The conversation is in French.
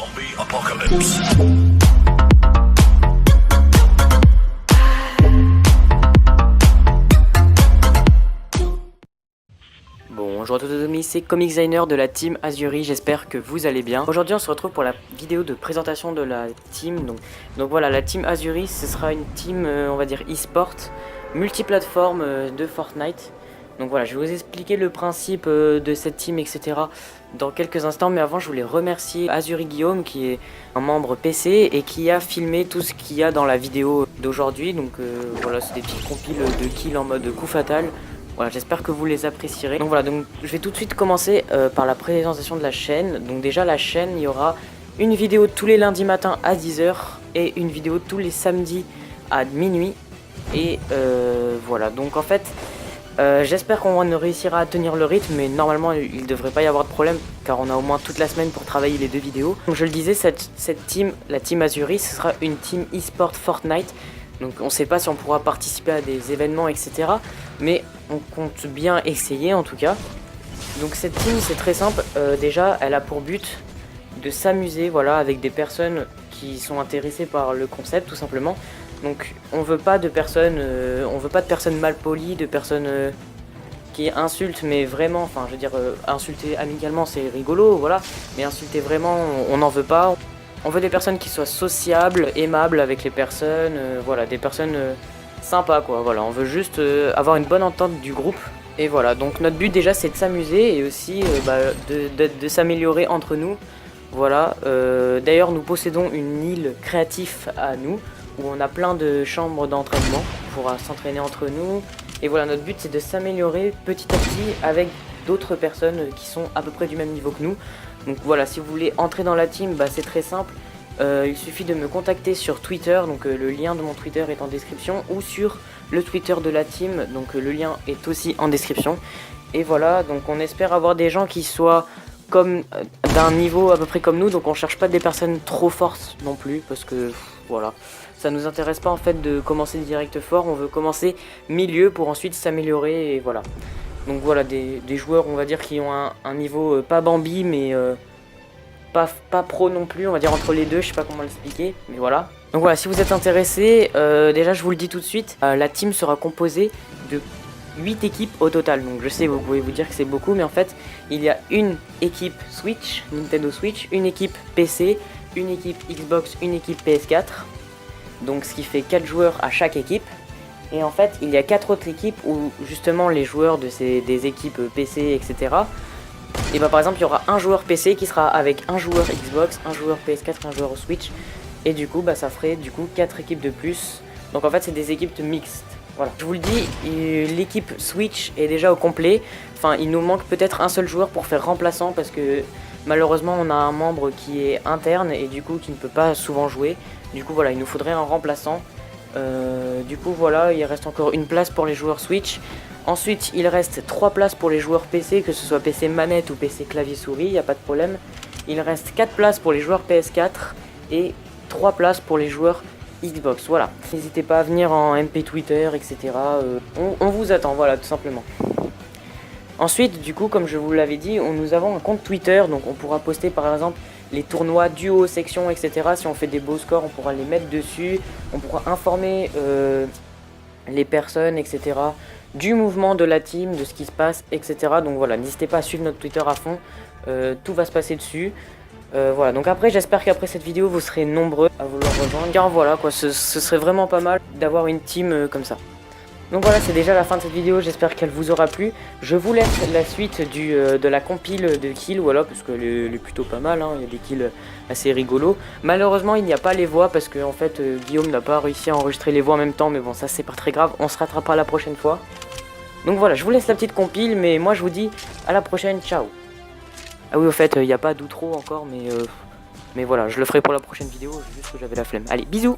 Zombie apocalypse. Bonjour à tous les amis, c'est Comic Designer de la team Azuri, j'espère que vous allez bien. Aujourd'hui on se retrouve pour la vidéo de présentation de la team. Donc voilà, la team Azuri, ce sera une team on va dire e-sport, multiplateforme de Fortnite. Donc voilà, je vais vous expliquer le principe de cette team, etc. dans quelques instants. Mais avant, je voulais remercier Azuri Guillaume, qui est un membre PC et qui a filmé tout ce qu'il y a dans la vidéo d'aujourd'hui. Donc voilà, c'est des petites compiles de kills en mode coup fatal. Voilà, j'espère que vous les apprécierez. Donc voilà, donc je vais tout de suite commencer par la présentation de la chaîne. Donc déjà, la chaîne, il y aura une vidéo tous les lundis matins à 10 h et une vidéo tous les samedis à minuit. Et voilà, donc en fait... j'espère qu'on réussira à tenir le rythme, mais normalement il ne devrait pas y avoir de problème car on a au moins toute la semaine pour travailler les deux vidéos. Donc je le disais, cette team, la team Azuri, ce sera une team e-sport Fortnite. Donc on ne sait pas si on pourra participer à des événements, etc. Mais on compte bien essayer en tout cas. Donc cette team, c'est très simple. Déjà, elle a pour but de s'amuser, voilà, avec des personnes qui sont intéressées par le concept tout simplement. Donc on veut pas de personnes, malpolies, de personnes qui insultent, mais vraiment, enfin je veux dire, insulter amicalement c'est rigolo, voilà, mais insulter vraiment, on n'en veut pas. On veut des personnes qui soient sociables, aimables avec les personnes, voilà, des personnes sympas quoi, voilà, on veut juste avoir une bonne entente du groupe. Et voilà, donc notre but déjà c'est de s'amuser et aussi de s'améliorer entre nous. Voilà, d'ailleurs nous possédons une île créative à nous, où on a plein de chambres d'entraînement pour s'entraîner entre nous. Et voilà, notre but c'est de s'améliorer petit à petit avec d'autres personnes qui sont à peu près du même niveau que nous. Donc voilà, si vous voulez entrer dans la team, bah, c'est très simple. Il suffit de me contacter sur Twitter, donc le lien de mon Twitter est en description, ou sur le Twitter de la team, donc le lien est aussi en description. Et voilà, donc on espère avoir des gens qui soient comme d'un niveau à peu près comme nous, donc on cherche pas des personnes trop fortes non plus, parce que voilà, ça nous intéresse pas en fait de commencer direct fort, on veut commencer milieu pour ensuite s'améliorer et voilà. Donc voilà, des joueurs on va dire qui ont un niveau pas Bambi mais pas pro non plus, on va dire entre les deux, je sais pas comment l'expliquer, mais voilà. Donc voilà, si vous êtes intéressé, déjà je vous le dis tout de suite, la team sera composée de 8 équipes au total. Donc je sais, vous pouvez vous dire que c'est beaucoup, mais en fait il y a une équipe Switch, Nintendo Switch, une équipe PC, une équipe Xbox, une équipe PS4. Donc ce qui fait 4 joueurs à chaque équipe. Et en fait il y a 4 autres équipes où justement les joueurs des équipes PC, etc. Et bah par exemple il y aura un joueur PC qui sera avec un joueur Xbox, un joueur PS4, un joueur Switch. Et du coup bah ça ferait du coup 4 équipes de plus. Donc en fait c'est des équipes mixtes. Voilà. Je vous le dis, l'équipe Switch est déjà au complet. Enfin il nous manque peut-être un seul joueur pour faire remplaçant parce que malheureusement on a un membre qui est interne et du coup qui ne peut pas souvent jouer. Du coup voilà, il nous faudrait un remplaçant. Du coup voilà, il reste encore une place pour les joueurs Switch. Ensuite il reste 3 places pour les joueurs PC, que ce soit PC manette ou PC clavier souris, il n'y a pas de problème. Il reste 4 places pour les joueurs PS4 et 3 places pour les joueurs Xbox, voilà. N'hésitez pas à venir en MP Twitter, etc. On vous attend, voilà, tout simplement. Ensuite, du coup, comme je vous l'avais dit, nous avons un compte Twitter, donc on pourra poster par exemple les tournois duo, sections, etc. Si on fait des beaux scores, on pourra les mettre dessus. On pourra informer les personnes, etc. du mouvement de la team, de ce qui se passe, etc. Donc voilà, n'hésitez pas à suivre notre Twitter à fond. Tout va se passer dessus. Voilà, donc après j'espère qu'après cette vidéo vous serez nombreux à vouloir rejoindre. Car voilà quoi, ce serait vraiment pas mal d'avoir une team comme ça. Donc voilà, c'est déjà la fin de cette vidéo, j'espère qu'elle vous aura plu. Je vous laisse la suite de la compile de kills, voilà, parce qu'elle est plutôt pas mal, hein. Il y a des kills assez rigolos. Malheureusement, il n'y a pas les voix, parce que en fait, Guillaume n'a pas réussi à enregistrer les voix en même temps, mais bon, ça c'est pas très grave, on se rattrapera la prochaine fois. Donc voilà, je vous laisse la petite compile, mais moi je vous dis à la prochaine, ciao. Ah oui, au fait, il n'y a pas d'outro encore, mais voilà, je le ferai pour la prochaine vidéo, juste que j'avais la flemme. Allez, bisous!